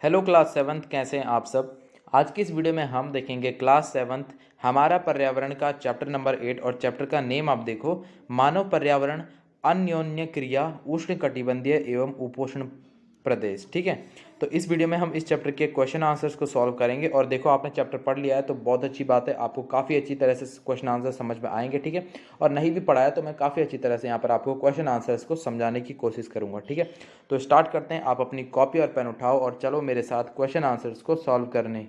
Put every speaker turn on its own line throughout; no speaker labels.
Hello class seventh, कैसे हैं आप सब। आज की इस वीडियो में हम देखेंगे क्लास सेवन्थ हमारा पर्यावरण का चैप्टर नंबर 8 और चैप्टर का नेम आप देखो, मानव पर्यावरण अन्योन्य क्रिया उष्णकटिबंधीय एवं उपोष्ण प्रदेश। ठीक है, तो इस वीडियो में हम इस चैप्टर के क्वेश्चन आंसर्स को सॉल्व करेंगे। और देखो, आपने चैप्टर पढ़ लिया है तो बहुत अच्छी बात है, आपको काफ़ी अच्छी तरह से क्वेश्चन आंसर समझ में आएंगे। ठीक है, और नहीं भी पढ़ा है तो मैं काफ़ी अच्छी तरह से यहाँ पर आपको क्वेश्चन आंसर्स को समझाने की कोशिश करूँगा। ठीक है, तो स्टार्ट करते हैं। आप अपनी कॉपी और पेन उठाओ और चलो मेरे साथ क्वेश्चन आंसर्स को सॉल्व करने।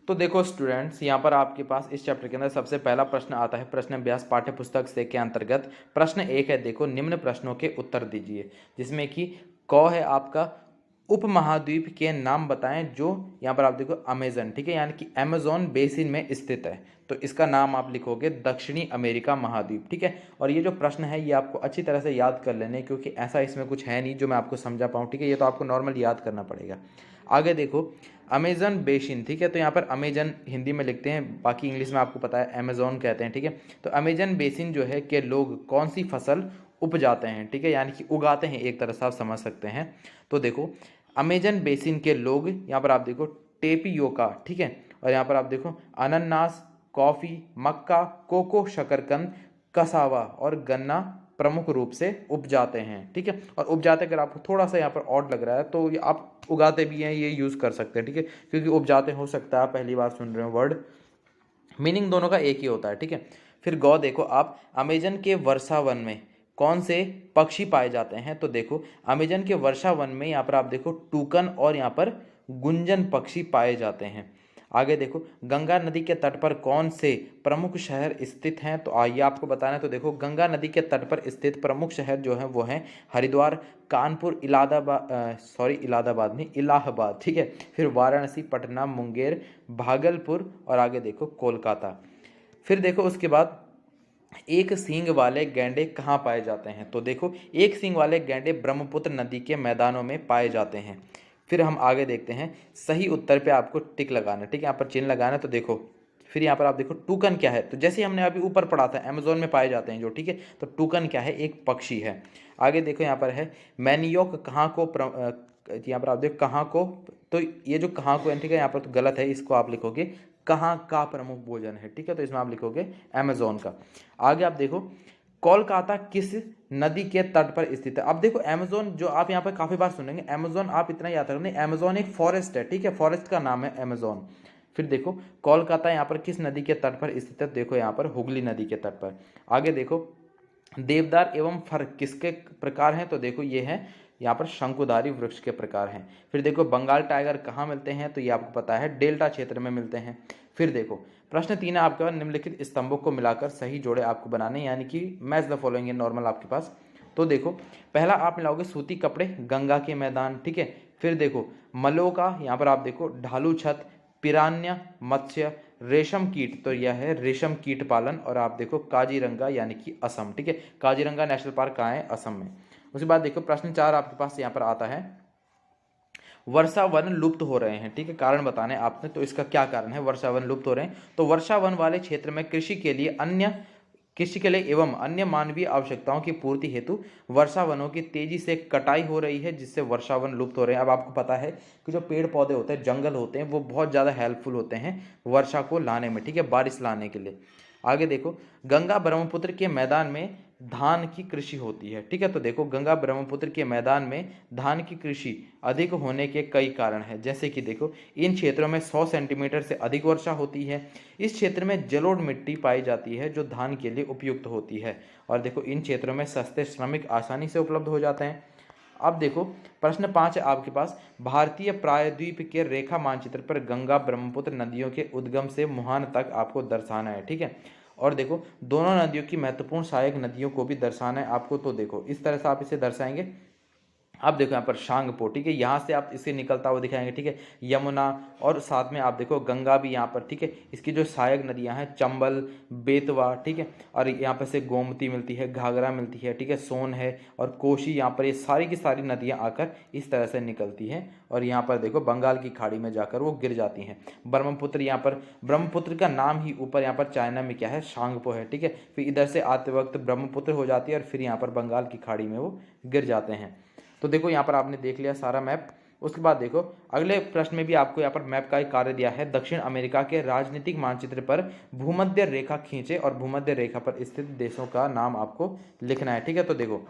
तो देखो स्टूडेंट्स, यहाँ पर आपके पास इस चैप्टर के अंदर सबसे पहला प्रश्न आता है प्रश्न अभ्यास पाठ्य पुस्तक से के अंतर्गत। प्रश्न 1 है, देखो निम्न प्रश्नों के उत्तर दीजिए, जिसमें कि क है आपका उपमहाद्वीप के नाम बताएं जो यहाँ पर आप देखो अमेजन, ठीक है, यानी कि अमेजोन बेसिन में स्थित है। तो इसका नाम आप लिखोगे दक्षिणी अमेरिका महाद्वीप। ठीक है, और ये जो प्रश्न है ये आपको अच्छी तरह से याद कर लेने, क्योंकि ऐसा इसमें कुछ है नहीं जो मैं आपको समझा पाऊँ। ठीक है, ये तो आपको नॉर्मल याद करना पड़ेगा। आगे देखो, अमेजन बेसिन, ठीक है, तो यहाँ पर अमेजन हिंदी में लिखते हैं, बाकी इंग्लिश में आपको पता है अमेजोन कहते हैं। ठीक है, तो अमेजन बेसिन जो है कि लोग कौन सी फसल उपजाते हैं, ठीक है, यानी कि उगाते हैं, एक तरह से आप समझ सकते हैं। तो देखो, अमेजन बेसिन के लोग यहाँ पर आप देखो टेपियोका, ठीक है, और यहाँ पर आप देखो अनन्नास, कॉफ़ी, मक्का, कोको, शकरकंद, कसावा और गन्ना प्रमुख रूप से उपजाते हैं। ठीक है, और उपजाते अगर आपको थोड़ा सा यहाँ पर ऑड लग रहा है तो ये आप उगाते भी हैं, ये यूज़ कर सकते हैं। ठीक है, क्योंकि उपजाते हो सकता है आप पहली बार सुन रहे हो वर्ड, मीनिंग दोनों का एक ही होता है। ठीक है, फिर गौ देखो आप, अमेजन के वर्षावन में कौन से पक्षी पाए जाते हैं। तो देखो, अमेजन के वर्षावन में यहाँ पर आप देखो टूकन और यहाँ पर गुंजन पक्षी पाए जाते हैं। आगे देखो, गंगा नदी के तट पर कौन से प्रमुख शहर स्थित हैं। तो आइए आपको बताना है। तो देखो, गंगा नदी के तट पर स्थित प्रमुख शहर जो हैं वो हैं हरिद्वार, कानपुर, इलाहाबाद नहीं, इलाहाबाद। ठीक है, फिर वाराणसी, पटना, मुंगेर, भागलपुर और आगे देखो कोलकाता। फिर देखो उसके बाद, एक सींग वाले गैंडे कहाँ पाए जाते हैं। तो देखो, एक सींग वाले गैंडे ब्रह्मपुत्र नदी के मैदानों में पाए जाते हैं। फिर हम आगे देखते हैं, सही उत्तर पे आपको टिक लगाना है। ठीक है, यहाँ पर चिन्ह लगाना है। तो देखो, फिर यहाँ पर आप देखो टूकन क्या है। तो जैसे हमने अभी ऊपर पढ़ा था अमेजोन में पाए जाते हैं जो, ठीक है, तो टूकन क्या है, एक पक्षी है। आगे देखो, यहाँ पर है मैनियोक कहाँ को यहाँ पर आप देखो कहाँ को, तो ये जो कहाँ को है, ठीक है, यहाँ पर तो गलत है, इसको आप लिखोगे कहाँ का प्रमुख भोजन है। ठीक है, तो इसमें आप लिखोगे अमेजोन का। आगे आप देखो, कोलकाता किस नदी के तट पर स्थित है। अब देखो, अमेजोन जो आप यहाँ पर काफी बार सुनेंगे, अमेजोन आप इतना याद रखना, अमेजोन एक फॉरेस्ट है। ठीक है, फॉरेस्ट का नाम है अमेजोन। फिर देखो, कोलकाता यहाँ पर किस नदी के तट पर स्थित है। देखो यहाँ पर हुगली नदी के तट पर। आगे देखो, देवदार एवं फर किसके प्रकार हैं। तो देखो, ये है यहाँ पर शंकुधारी वृक्ष के प्रकार हैं। फिर देखो, बंगाल टाइगर कहाँ मिलते हैं। तो ये आपको पता है डेल्टा क्षेत्र में मिलते हैं। फिर देखो, प्रश्न 3 है आपके पास, निम्नलिखित स्तंभों को मिलाकर सही जोड़े आपको बनाने, यानी कि मैच द फॉलोइंग है नॉर्मल आपके पास। तो देखो, पहला आप मिलाओगे सूती कपड़े, गंगा के मैदान। ठीक है, फिर देखो मलोका, यहाँ पर आप देखो ढालू छत, पिरान्या मत्स्य, रेशम कीट, तो यह है रेशम कीट पालन, और आप देखो काजीरंगा यानी कि असम। ठीक है, काजीरंगा नेशनल पार्क कहाँ है, असम में। उसके बाद देखो, प्रश्न 4 आपके पास यहाँ पर आता है, वर्षा वन लुप्त हो रहे हैं। ठीक है, कारण बताने आपने, तो इसका क्या कारण है वर्षा वन लुप्त हो रहे हैं। तो वर्षा वन वाले क्षेत्र में कृषि के लिए एवं अन्य मानवीय आवश्यकताओं की पूर्ति हेतु वर्षा वनों की तेजी से कटाई हो रही है, जिससे वर्षा वन लुप्त हो रहे हैं। अब आपको पता है कि जो पेड़ पौधे होते हैं, जंगल होते हैं, वो बहुत ज़्यादा हेल्पफुल होते हैं वर्षा को लाने में, ठीक है, बारिश लाने के लिए। आगे देखो, गंगा ब्रह्मपुत्र के मैदान में धान की कृषि होती है। ठीक है, तो देखो, गंगा ब्रह्मपुत्र के मैदान में धान की कृषि अधिक होने के कई कारण हैं, जैसे कि देखो, इन क्षेत्रों में 100 सेंटीमीटर से अधिक वर्षा होती है। इस क्षेत्र में जलोढ़ मिट्टी पाई जाती है जो धान के लिए उपयुक्त होती है। और देखो, इन क्षेत्रों में सस्ते श्रमिक आसानी से उपलब्ध हो जाते हैं। अब देखो, प्रश्न 5 है आपके पास, भारतीय प्रायद्वीप के रेखा मानचित्र पर गंगा ब्रह्मपुत्र नदियों के उद्गम से मुहान तक आपको दर्शाना है। ठीक है, और देखो, दोनों नदियों की महत्वपूर्ण सहायक नदियों को भी दर्शाना है आपको। तो देखो, इस तरह से आप इसे दर्शाएंगे। अब देखो यहाँ पर शांगपो, ठीक है, यहाँ से आप इसे निकलता हुआ दिखाएंगे। ठीक है, यमुना, और साथ में आप देखो गंगा भी यहाँ पर। ठीक है, इसकी जो सहायक नदियाँ हैं, चंबल, बेतवा, ठीक है, और यहाँ पर से गोमती मिलती है, घाघरा मिलती है, ठीक है, सोन है और कोशी, यहाँ पर ये सारी की सारी नदियाँ आकर इस तरह से निकलती हैं और यहाँ पर देखो बंगाल की खाड़ी में जाकर वो गिर जाती हैं। ब्रह्मपुत्र, यहाँ पर ब्रह्मपुत्र का नाम ही ऊपर यहाँ पर चाइना में क्या है, शांगपो है। ठीक है, फिर इधर से आते वक्त ब्रह्मपुत्र हो जाती है और फिर यहाँ पर बंगाल की खाड़ी में वो गिर जाते हैं। तो देखो, यहाँ पर आपने देख लिया सारा मैप। उसके बाद देखो अगले प्रश्न में भी आपको यहाँ पर मैप का एक कार्य दिया है। दक्षिण अमेरिका के राजनीतिक मानचित्र पर भूमध्य रेखा खींचे और भूमध्य रेखा पर स्थित देशों का नाम आपको लिखना है। ठीक है, तो देखो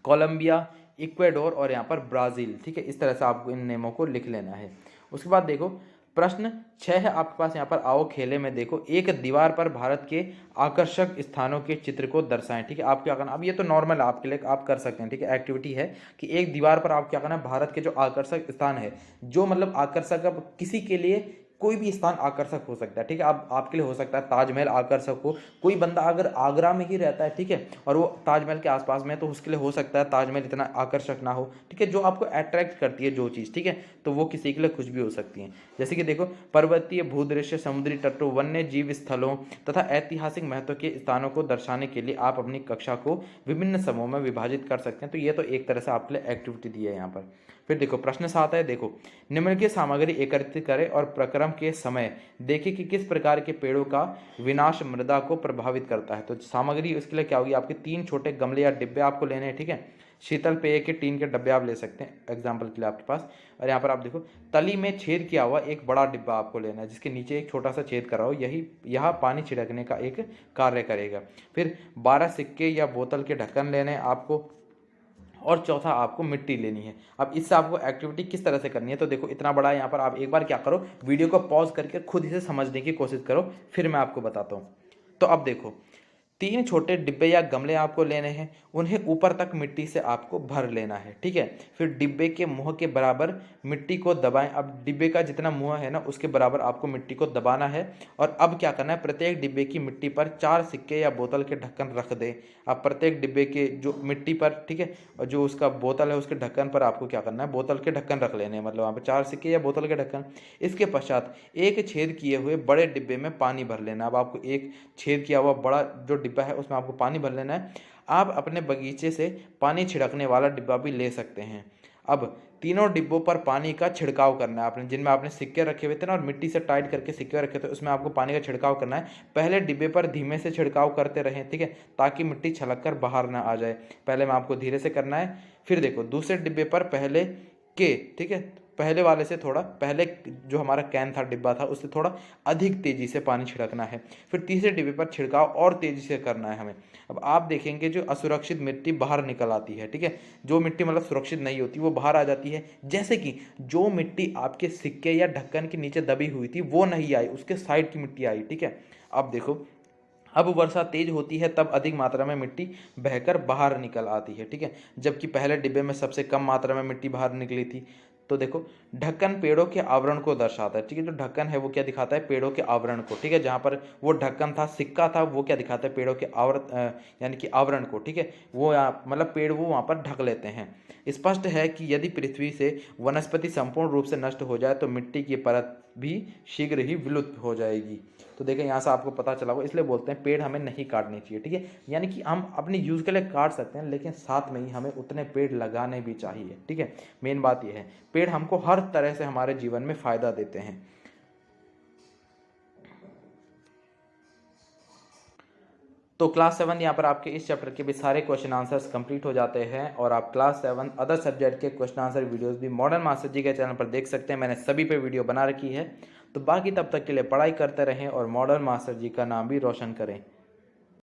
कोलंबिया, इक्वाडोर और यहाँ पर ब्राज़ील। ठीक है, इस तरह से आपको इन नियमों को लिख लेना है। उसके बाद देखो प्रश्न 6 है आपके पास यहाँ पर, आओ खेले में देखो एक दीवार पर भारत के आकर्षक स्थानों के चित्र को दर्शाएं। ठीक है, आप क्या करना, अब ये तो नॉर्मल है आपके लिए, आप कर सकते हैं। ठीक है, एक्टिविटी है कि एक दीवार पर आप क्या करना है, भारत के जो आकर्षक स्थान है, जो मतलब आकर्षक, अब किसी के लिए कोई भी स्थान आकर्षक हो सकता है। ठीक है, अब आपके लिए हो सकता है ताजमहल आकर्षक हो, कोई बंदा अगर आगरा में ही रहता है, ठीक है, और वो ताजमहल के आसपास में है, तो उसके लिए हो सकता है ताजमहल इतना आकर्षक ना हो। ठीक है, जो आपको अट्रैक्ट करती है जो चीज़, ठीक है, तो वो किसी के लिए कुछ भी हो सकती है। जैसे कि देखो पर्वतीय भूदृश्य, समुद्री तटों, वन्य जीव स्थलों तथा ऐतिहासिक महत्व के स्थानों को दर्शाने के लिए आप अपनी कक्षा को विभिन्न समूह में विभाजित कर सकते हैं। तो ये तो एक तरह से आपके लिए एक्टिविटी दी है यहाँ पर। फिर देखो प्रश्न 7 है, देखो निम्नलिखित सामग्री एकत्रित करें और प्रक्रम के समय देखें कि किस प्रकार के पेड़ों का विनाश मृदा को प्रभावित करता है। तो सामग्री उसके लिए क्या होगी, आपके 3 छोटे गमले या डिब्बे आपको लेने हैं। ठीक है, शीतल पेय के टीन के डब्बे आप ले सकते हैं एग्जाम्पल के लिए आपके पास। और यहाँ पर आप देखो तली में छेद किया हुआ एक बड़ा डिब्बा आपको लेना है जिसके नीचे एक छोटा सा छेद करा हो, यही यहाँ पानी छिड़कने का एक कार्य करेगा। फिर 12 सिक्के या बोतल के ढक्कन लेने हैं आपको, और चौथा आपको मिट्टी लेनी है। अब इससे आपको एक्टिविटी किस तरह से करनी है, तो देखो इतना बड़ा है यहाँ पर, आप एक बार क्या करो, वीडियो को पॉज करके खुद इसे समझने की कोशिश करो, फिर मैं आपको बताता हूँ। तो अब देखो 3 छोटे डिब्बे या गमले आपको लेने हैं, उन्हें ऊपर तक मिट्टी से आपको भर लेना है। ठीक है, फिर डिब्बे के मुंह के बराबर मिट्टी को दबाएं। अब डिब्बे का जितना मुंह है ना उसके बराबर आपको मिट्टी को दबाना है। और अब क्या करना है, प्रत्येक डिब्बे की मिट्टी पर 4 सिक्के या बोतल के ढक्कन रख दें। अब प्रत्येक डिब्बे के जो मिट्टी पर, ठीक है, और जो उसका बोतल है उसके ढक्कन पर आपको क्या करना है, बोतल के ढक्कन रख लेने हैं, मतलब वहाँ पर 4 सिक्के या बोतल के ढक्कन। इसके पश्चात एक छेद किए हुए बड़े डिब्बे में पानी भर लेना। अब आपको एक छेद किया हुआ बड़ा जो डिब्बा है उसमें आपको पानी भर लेना है। आप अपने बगीचे से पानी छिड़कने वाला डिब्बा भी ले सकते हैं। अब तीनों डिब्बों पर पानी का छिड़काव करना है आपने, जिनमें आपने सिक्के रखे हुए थे ना और मिट्टी से टाइट करके सिक्के रखे थे, उसमें आपको पानी का छिड़काव करना है। पहले डिब्बे पर धीमे से छिड़काव करते रहें, ठीक है, ताकि मिट्टी छलक कर बाहर ना आ जाए। पहले में आपको धीरे से करना है। फिर देखो दूसरे डिब्बे पर पहले के, ठीक है, पहले वाले से थोड़ा, पहले जो हमारा कैन था, डिब्बा था, उससे थोड़ा अधिक तेजी से पानी छिड़कना है। फिर तीसरे डिब्बे पर छिड़काव और तेजी से करना है हमें। अब आप देखेंगे जो असुरक्षित मिट्टी बाहर निकल आती है, ठीक है, जो मिट्टी मतलब सुरक्षित नहीं होती वो बाहर आ जाती है। जैसे कि जो मिट्टी आपके सिक्के या ढक्कन के नीचे दबी हुई थी वो नहीं आई, उसके साइड की मिट्टी आई। ठीक है, अब देखो अब वर्षा तेज होती है तब अधिक मात्रा में मिट्टी बहकर बाहर निकल आती है। ठीक है, जबकि पहले डिब्बे में सबसे कम मात्रा में मिट्टी बाहर निकली थी। तो देखो ढक्कन पेड़ों के आवरण को दर्शाता है। ठीक है, जो ढक्कन है वो क्या दिखाता है, पेड़ों के आवरण को। ठीक है, जहाँ पर वो ढक्कन था, सिक्का था, वो क्या दिखाता है, पेड़ों के यानी कि आवरण को। ठीक है, वो मतलब पेड़ वो वहाँ पर ढक लेते हैं। स्पष्ट है कि यदि पृथ्वी से वनस्पति संपूर्ण रूप से नष्ट हो जाए तो मिट्टी की परत भी शीघ्र ही विलुप्त हो जाएगी। तो देखें यहाँ से आपको पता चला होगा, इसलिए बोलते हैं पेड़ हमें नहीं काटने चाहिए। ठीक है, यानी कि हम अपने यूज़ के लिए काट सकते हैं लेकिन साथ में ही हमें उतने पेड़ लगाने भी चाहिए। ठीक है, मेन बात यह है, पेड़ हमको हर तरह से हमारे जीवन में फ़ायदा देते हैं। तो क्लास 7 यहाँ पर आपके इस चैप्टर के भी सारे क्वेश्चन आंसर्स कंप्लीट हो जाते हैं और आप क्लास 7 अदर सब्जेक्ट के क्वेश्चन आंसर वीडियोस भी मॉडर्न मास्टर जी के चैनल पर देख सकते हैं। मैंने सभी पे वीडियो बना रखी है। तो बाकी तब तक के लिए पढ़ाई करते रहें और मॉडर्न मास्टर जी का नाम भी रोशन करें।